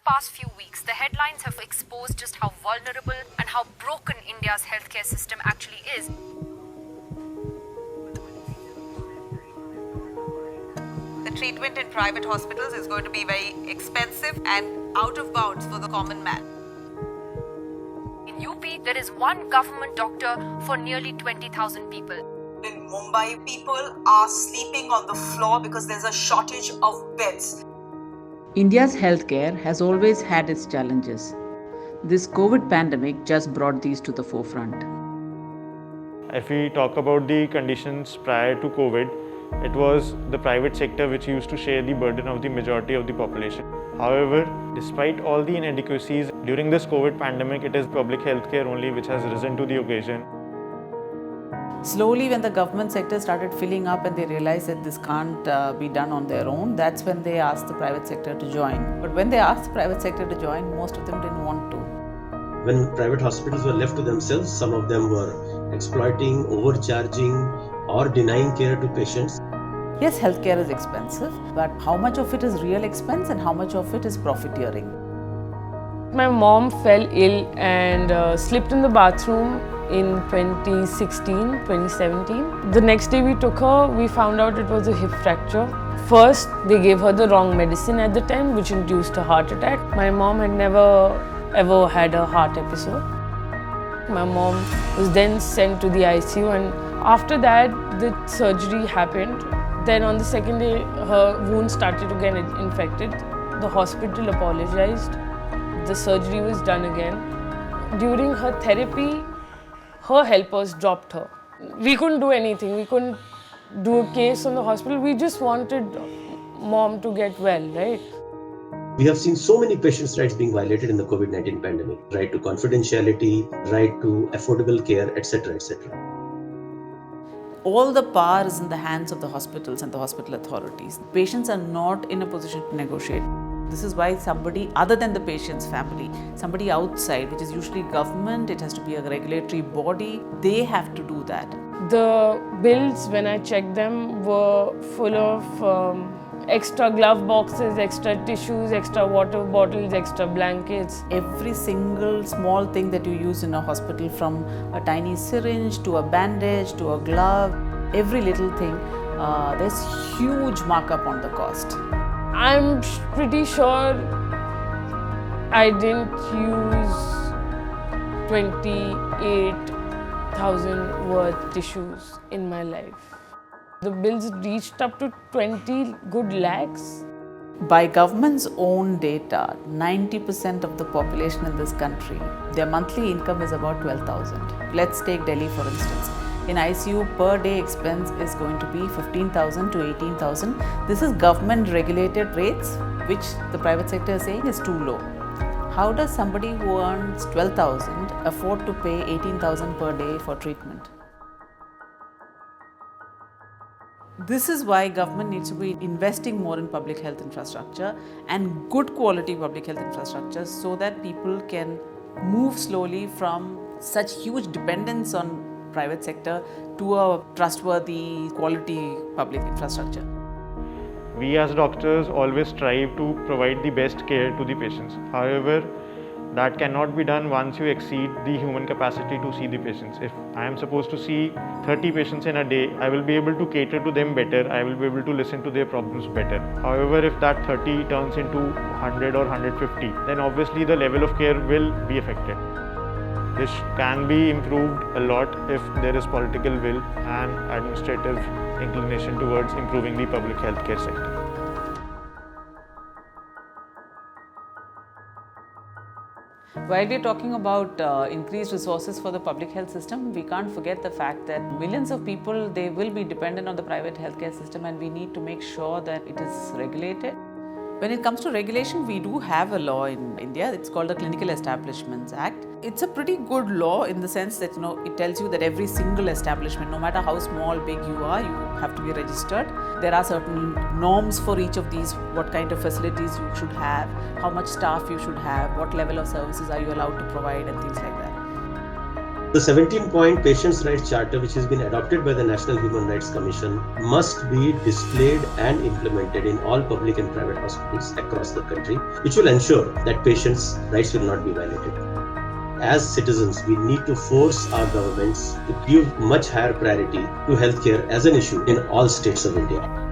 past few weeks, the headlines have exposed just how vulnerable and how broken India's healthcare system actually is. The treatment in private hospitals is going to be very expensive and out of bounds for the common man. In UP, there is one government doctor for nearly 20,000 people. In Mumbai, people are sleeping on the floor because there's a shortage of beds. India's healthcare has always had its challenges. This COVID pandemic just brought these to the forefront. If we talk about the conditions prior to COVID, it was the private sector which used to share the burden of the majority of the population. However, despite all the inadequacies, during this COVID pandemic, it is public healthcare only which has risen to the occasion. Slowly, when the government sector started filling up and they realized that this can't be done on their own, that's when they asked the private sector to join. But when they asked the private sector to join, most of them didn't want to. When private hospitals were left to themselves, some of them were exploiting, overcharging, or denying care to patients. Yes, healthcare is expensive, but how much of it is real expense and how much of it is profiteering? My mom fell ill and slipped in the bathroom in 2016, 2017. The next day we took her, we found out it was a hip fracture. First, they gave her the wrong medicine at the time, which induced a heart attack. My mom had never ever had a heart episode. My mom was then sent to the ICU, and after that, the surgery happened. Then on the second day, her wound started to get infected. The hospital apologized. The surgery was done again. During her therapy, her helpers dropped her. We couldn't do anything. We couldn't do a case on the hospital. We just wanted mom to get well, right? We have seen so many patients' rights being violated in the COVID-19 pandemic. Right to confidentiality, right to affordable care, etc., etc. All the power is in the hands of the hospitals and the hospital authorities. Patients are not in a position to negotiate. This is why somebody other than the patient's family, somebody outside, which is usually government, it has to be a regulatory body, they have to do that. The bills, when I checked them, were full of extra glove boxes, extra tissues, extra water bottles, extra blankets. Every single small thing that you use in a hospital, from a tiny syringe to a bandage to a glove, every little thing, there's huge markup on the cost. I'm pretty sure I didn't use 28,000 worth tissues in my life. The bills reached up to 20 good lakhs. By government's own data, 90% of the population in this country, their monthly income is about 12,000. Let's take Delhi for instance. In ICU, per day expense is going to be 15,000 to 18,000. This is government regulated rates, which the private sector is saying is too low. How does somebody who earns 12,000 afford to pay 18,000 per day for treatment? This is why government needs to be investing more in public health infrastructure and good quality public health infrastructure so that people can move slowly from such huge dependence on private sector to a trustworthy quality public infrastructure. We as doctors always strive to provide the best care to the patients. However, that cannot be done once you exceed the human capacity to see the patients. If I am supposed to see 30 patients in a day, I will be able to cater to them better. I will be able to listen to their problems better. However, if that 30 turns into 100 or 150, then obviously the level of care will be affected. This can be improved a lot if there is political will and administrative inclination towards improving the public healthcare sector. While we're talking about increased resources for the public health system, we can't forget the fact that millions of people, they will be dependent on the private healthcare system, and we need to make sure that it is regulated. When it comes to regulation, we do have a law in India. It's called the Clinical Establishments Act. It's a pretty good law in the sense that, it tells you that every single establishment, no matter how small, big you are, you have to be registered. There are certain norms for each of these, what kind of facilities you should have, how much staff you should have, what level of services are you allowed to provide, and things like that. The 17-point Patients' Rights Charter, which has been adopted by the National Human Rights Commission, must be displayed and implemented in all public and private hospitals across the country, which will ensure that patients' rights will not be violated. As citizens, we need to force our governments to give much higher priority to healthcare as an issue in all states of India.